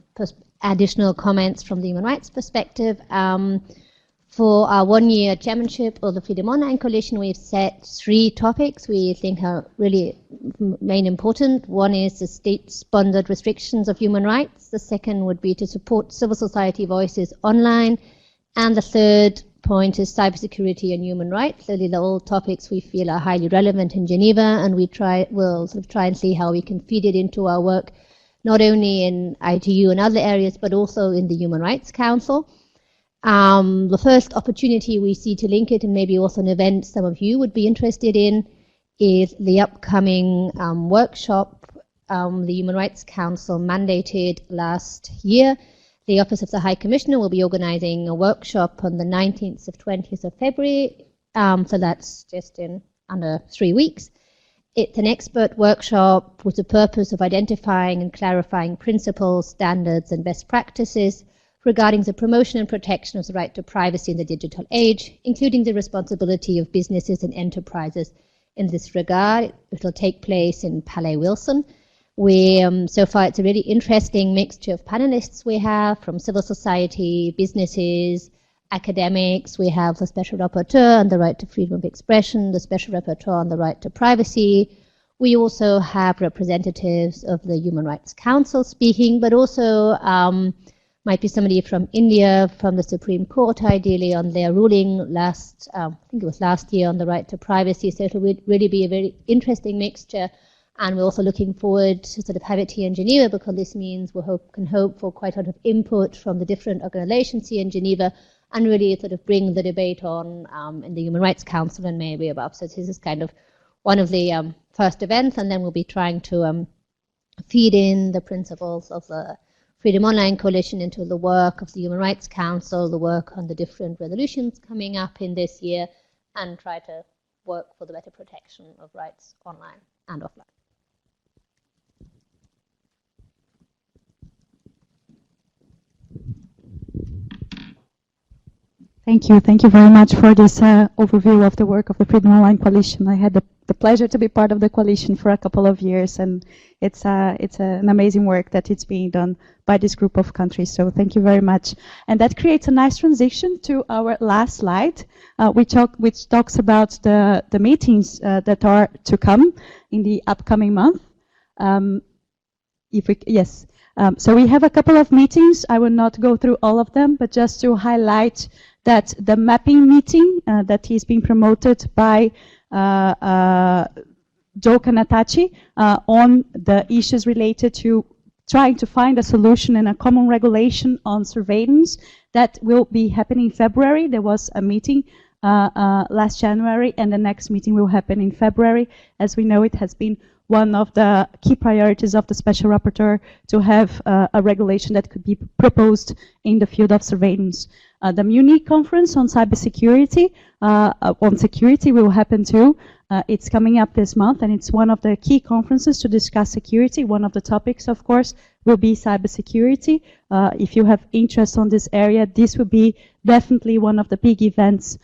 additional comments from the human rights perspective. For our one-year chairmanship of the Freedom Online Coalition, we've set 3 topics we think are really main important. One is the state-sponsored restrictions of human rights. The second would be to support civil society voices online. And the third point is cybersecurity and human rights. So these are all topics we feel are highly relevant in Geneva, and we'll sort of try and see how we can feed it into our work, not only in ITU and other areas, but also in the Human Rights Council. The first opportunity we see to link it, and maybe also an event some of you would be interested in, is the upcoming workshop the Human Rights Council mandated last year. The Office of the High Commissioner will be organizing a workshop on the 19th of 20th of February, so that's just in under 3 weeks. It's an expert workshop with the purpose of identifying and clarifying principles, standards, and best practices regarding the promotion and protection of the right to privacy in the digital age, including the responsibility of businesses and enterprises in this regard. It will take place in Palais Wilson. So far it's a really interesting mixture of panelists we have from civil society, businesses, academics. We have the Special Rapporteur on the right to freedom of expression, the Special Rapporteur on the right to privacy. We also have representatives of the Human Rights Council speaking, but also might be somebody from India, from the Supreme Court, ideally, on their ruling I think it was last year, on the right to privacy. So it'll really be a very interesting mixture. And we're also looking forward to sort of have it here in Geneva, because this means we can hope for quite a lot of input from the different organizations here in Geneva, and really sort of bring the debate on in the Human Rights Council and maybe above. So this is kind of one of the first events, and then we'll be trying to feed in the principles of the Freedom Online Coalition into the work of the Human Rights Council, the work on the different resolutions coming up in this year, and try to work for the better protection of rights online and offline. Thank you. Thank you very much for this overview of the work of the Freedom Online Coalition. I had the pleasure to be part of the coalition for a couple of years, and it's an amazing work that it's being done by this group of countries. So thank you very much. And that creates a nice transition to our last slide, which talks about the meetings that are to come in the upcoming month. So we have a couple of meetings. I will not go through all of them, but just to highlight that the mapping meeting that is being promoted by Doka Natachi on the issues related to trying to find a solution and a common regulation on surveillance that will be happening in February. There was a meeting last January, and the next meeting will happen in February. As we know, it has been one of the key priorities of the Special Rapporteur to have a regulation that could be proposed in the field of surveillance. The Munich conference on cybersecurity, on security, will happen too. It's coming up this month, and it's one of the key conferences to discuss security. One of the topics, of course, will be cybersecurity. If you have interest on this area, this will be definitely one of the big events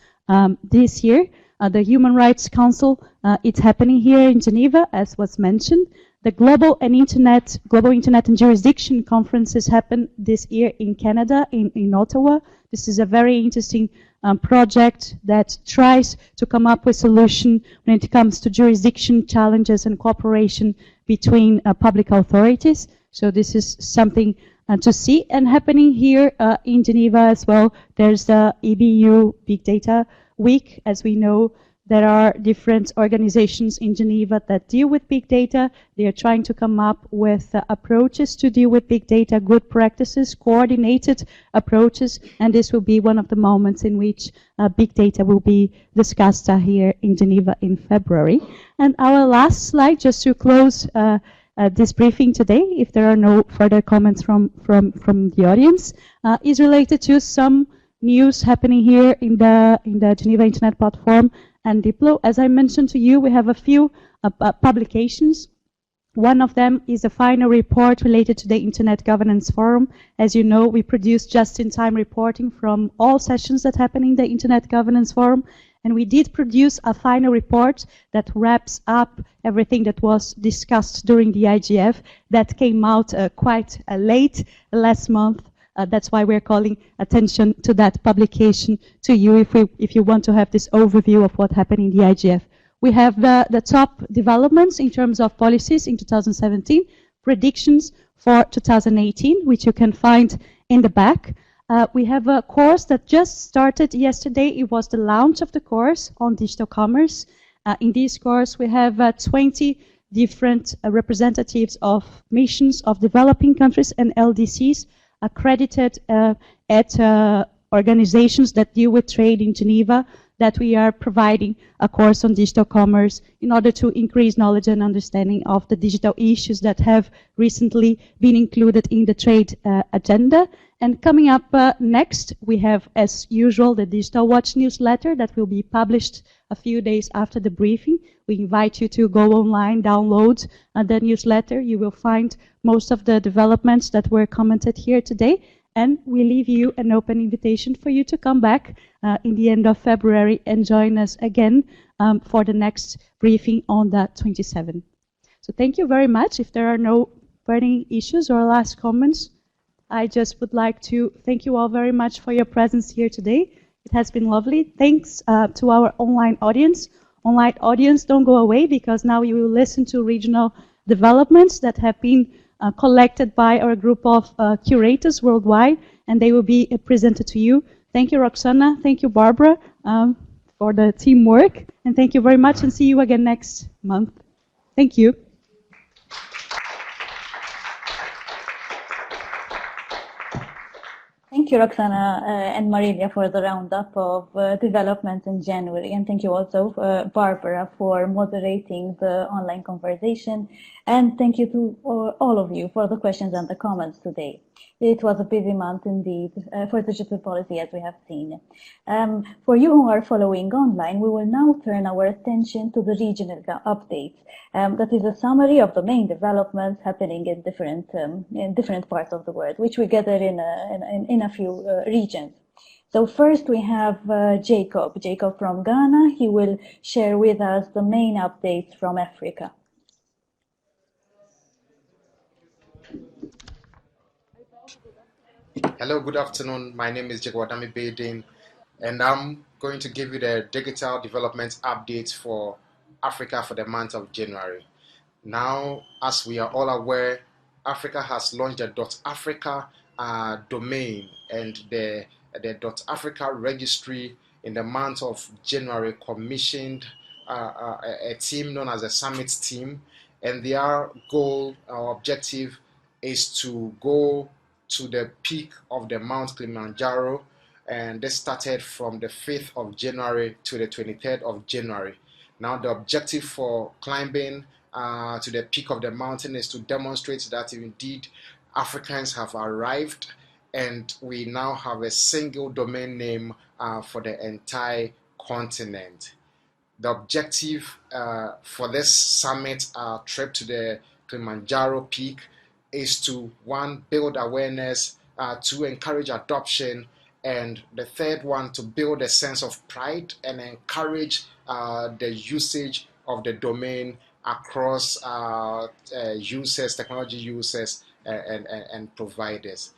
this year. The Human Rights Council, it's happening here in Geneva, as was mentioned. The Global Internet and Jurisdiction conferences happen this year in Canada, in Ottawa. This is a very interesting project that tries to come up with solution when it comes to jurisdiction challenges and cooperation between public authorities. So this is something to see, and happening here in Geneva as well. There's the EBU Big Data Week. As we know, there are different organizations in Geneva that deal with big data. They are trying to come up with approaches to deal with big data, good practices, coordinated approaches, and this will be one of the moments in which big data will be discussed here in Geneva in February. And our last slide, just to close this briefing today, if there are no further comments from the audience, is related to some news happening here in the Geneva Internet Platform and Diplo. As I mentioned to you, we have a few publications. One of them is a final report related to the Internet Governance Forum. As you know, we produce just-in-time reporting from all sessions that happen in the Internet Governance Forum, and we did produce a final report that wraps up everything that was discussed during the IGF that came out quite late last month. That's why we're calling attention to that publication to you if you want to have this overview of what happened in the IGF. We have the top developments in terms of policies in 2017, predictions for 2018, which you can find in the back. We have a course that just started yesterday. It was the launch of the course on digital commerce. In this course, we have 20 different representatives of missions of developing countries and LDCs accredited at organizations that deal with trade in Geneva, that we are providing a course on digital commerce in order to increase knowledge and understanding of the digital issues that have recently been included in the trade agenda. And coming up next, we have, as usual, the Digital Watch newsletter that will be published a few days after the briefing. We invite you to go online, download the newsletter. You will find most of the developments that were commented here today. And we leave you an open invitation for you to come back in the end of February and join us again for the next briefing on the 27th. So thank you very much. If there are no burning issues or last comments, I just would like to thank you all very much for your presence here today. It has been lovely. Thanks to our online audience. Online audience, don't go away, because now you will listen to regional developments that have been collected by our group of curators worldwide, and they will be presented to you. Thank you, Roxana. Thank you, Barbara, for the teamwork. And thank you very much, and see you again next month. Thank you. Thank you, Roxana and Marilia, for the roundup of developments in January. And thank you also, Barbara, for moderating the online conversation. And thank you to all of you for the questions and the comments today. It was a busy month indeed for digital policy, as we have seen. For you who are following online, we will now turn our attention to the regional updates. That is a summary of the main developments happening in different parts of the world, which we gather in a few regions. So first we have Jacob from Ghana. He will share with us the main updates from Africa. Hello, good afternoon. My name is Jacob Bedin, and I'm going to give you the digital development updates for Africa for the month of January. Now, as we are all aware, Africa has launched the .africa domain and the .africa registry in the month of January, commissioned a team known as the Summit Team, and their goal or objective is to go to the peak of the Mount Kilimanjaro, and this started from the 5th of January to the 23rd of January. Now the objective for climbing to the peak of the mountain is to demonstrate that indeed Africans have arrived, and we now have a single domain name for the entire continent. The objective for this summit trip to the Kilimanjaro peak is to, one, build awareness, to encourage adoption, and the third one, to build a sense of pride and encourage the usage of the domain across users, technology users, and providers.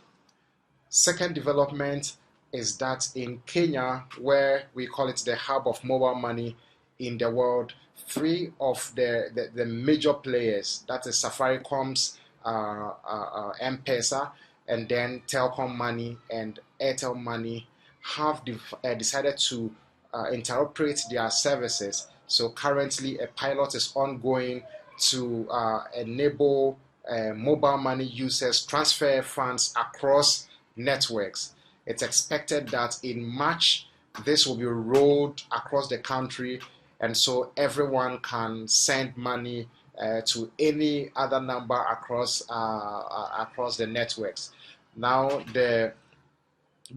Second development is that in Kenya, where we call it the hub of mobile money in the world, three of the major players, that is Safaricom's M-Pesa, and then Telkom Money and Airtel Money, have decided to interoperate their services. So currently a pilot is ongoing to enable mobile money users transfer funds across networks. It's expected that in March this will be rolled across the country, and so everyone can send money to any other number across the networks. Now the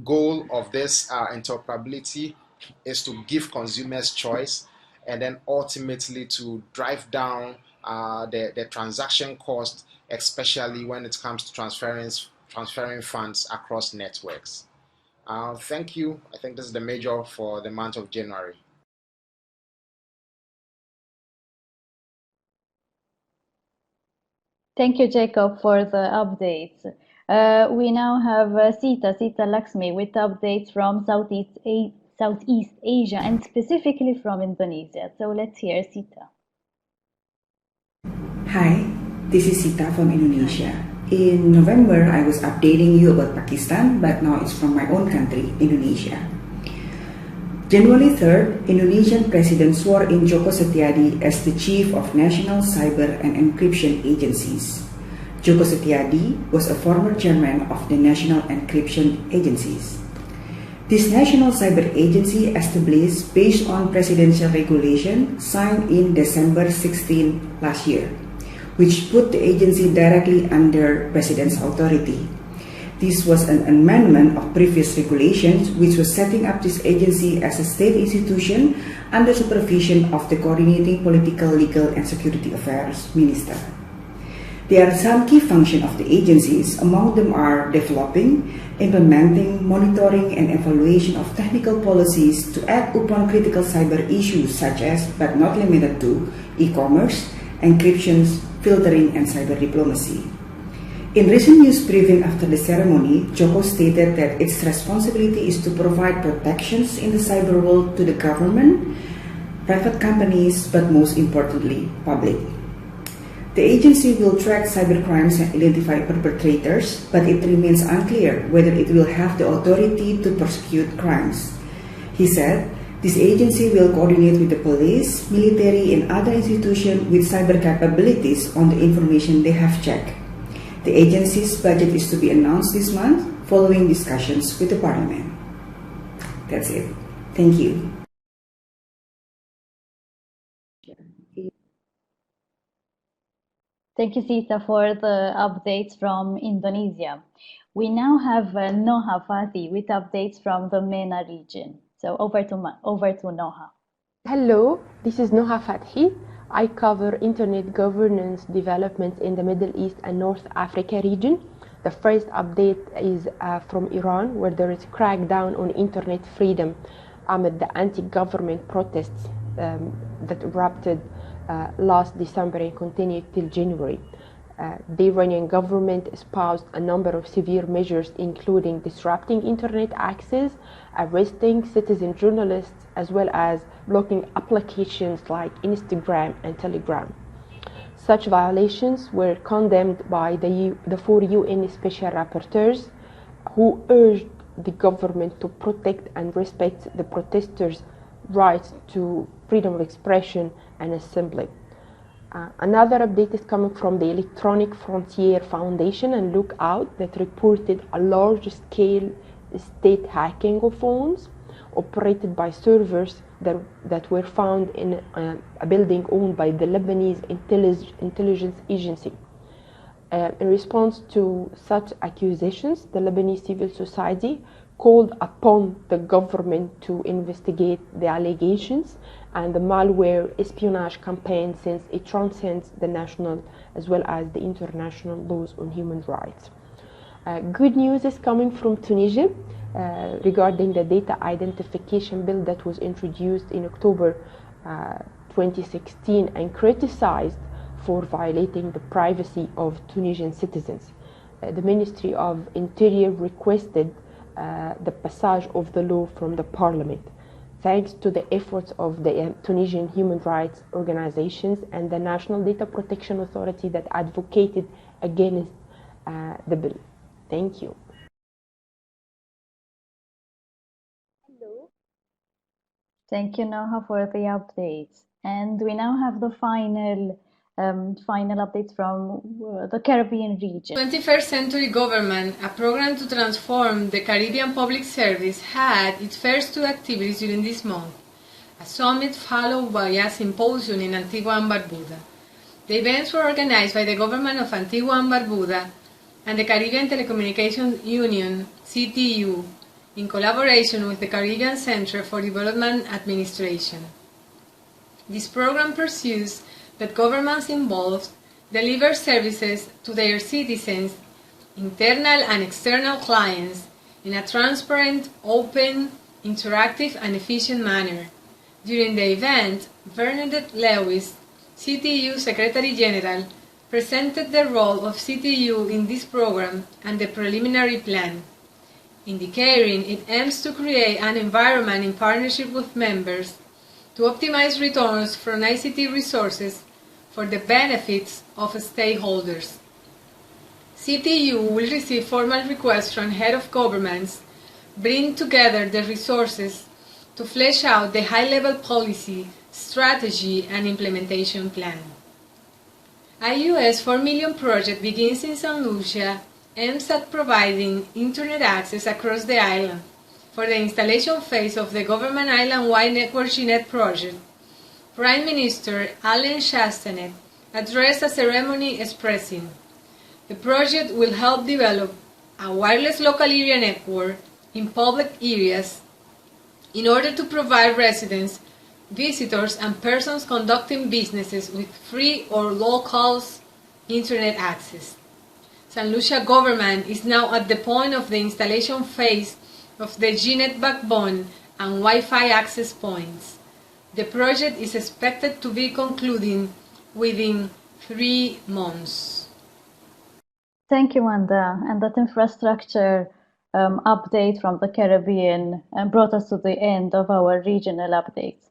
goal of this interoperability is to give consumers choice, and then ultimately to drive down the transaction cost, especially when it comes to transferring funds across networks. Thank you. I think this is the major for the month of January. Thank you, Jacob, for the updates. We now have Sita Lakshmi with updates from Southeast Asia and specifically from Indonesia. So let's hear Sita. Hi, this is Sita from Indonesia. In November, I was updating you about Pakistan, but now it's from my own country, Indonesia. January 3rd, Indonesian President swore in Joko Setiadi as the Chief of National Cyber and Encryption Agencies. Joko Setiadi was a former chairman of the National Encryption Agencies. This National Cyber Agency established based on presidential regulation signed in December 16 last year, which put the agency directly under President's authority. This was an amendment of previous regulations which was setting up this agency as a state institution under supervision of the Coordinating Political, Legal and Security Affairs Minister. There are some key functions of the agencies. Among them are developing, implementing, monitoring and evaluation of technical policies to act upon critical cyber issues such as, but not limited to, e-commerce, encryptions, filtering and cyber diplomacy. In recent news briefing after the ceremony, Joko stated that its responsibility is to provide protections in the cyber world to the government, private companies, but most importantly, public. The agency will track cybercrimes and identify perpetrators, but it remains unclear whether it will have the authority to prosecute crimes. He said, this agency will coordinate with the police, military, and other institutions with cyber capabilities on the information they have checked. The agency's budget is to be announced this month following discussions with the Parliament. That's it. Thank you. Thank you, Sita, for the updates from Indonesia. We now have Noha Fati with updates from the MENA region. So over to Noha. Hello, this is Noha Fathi. I cover internet governance developments in the Middle East and North Africa region. The first update is from Iran, where there is a crackdown on internet freedom amid the anti-government protests that erupted last December and continued till January. The Iranian government espoused a number of severe measures, including disrupting internet access, arresting citizen journalists, as well as blocking applications like Instagram and Telegram. Such violations were condemned by the 4 UN special rapporteurs, who urged the government to protect and respect the protesters' rights to freedom of expression and assembly. Another update is coming from the Electronic Frontier Foundation and Lookout that reported a large-scale state hacking of phones operated by servers that were found in a building owned by the Lebanese intelligence agency. In response to such accusations, the Lebanese civil society called upon the government to investigate the allegations and the malware espionage campaign, since it transcends the national as well as the international laws on human rights. Good news is coming from Tunisia regarding the data identification bill that was introduced in October 2016 and criticized for violating the privacy of Tunisian citizens. The Ministry of Interior requested the passage of the law from the parliament. Thanks to the efforts of the Tunisian human rights organizations and the National Data Protection Authority that advocated against the bill. Thank you. Thank you, Noha, for the updates. And we now have the final updates from the Caribbean region. 21st Century Government, a program to transform the Caribbean public service, had its first two activities during this month. A summit followed by a symposium in Antigua and Barbuda. The events were organized by the government of Antigua and Barbuda and the Caribbean Telecommunications Union, CTU, in collaboration with the Caribbean Center for Development Administration. This program pursues that governments involved deliver services to their citizens, internal and external clients, in a transparent, open, interactive and efficient manner. During the event, Bernadette Lewis, CTU Secretary General, presented the role of CTU in this program and the preliminary plan, indicating it aims to create an environment in partnership with members to optimize returns from ICT resources for the benefits of stakeholders. CTU will receive formal requests from head of governments, bring together the resources to flesh out the high-level policy, strategy, and implementation plan. A US $4 million project begins in St. Lucia, aims at providing Internet access across the island. For the installation phase of the government island-wide Network GNet project, Prime Minister Alain Chastanet addressed a ceremony expressing, "The project will help develop a wireless local area network in public areas in order to provide residents, visitors, and persons conducting businesses with free or low-cost Internet access." St. Lucia government is now at the point of the installation phase of the GNet backbone and Wi-Fi access points. The project is expected to be concluding within 3 months. Thank you, Wanda. And that infrastructure update from the Caribbean brought us to the end of our regional updates.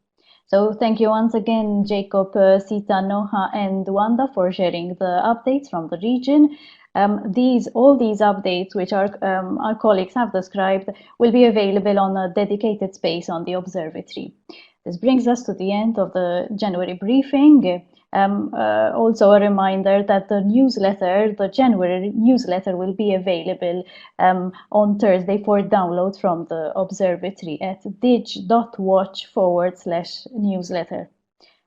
So thank you once again, Jacob, Sita, Noha, and Wanda for sharing the updates from the region. All these updates, which our colleagues have described, will be available on a dedicated space on the observatory. This brings us to the end of the January briefing. Also a reminder that the January newsletter will be available on Thursday for download from the observatory at dig.watch/newsletter.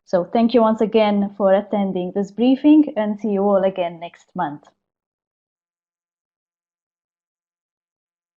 So thank you once again for attending this briefing, and see you all again next month.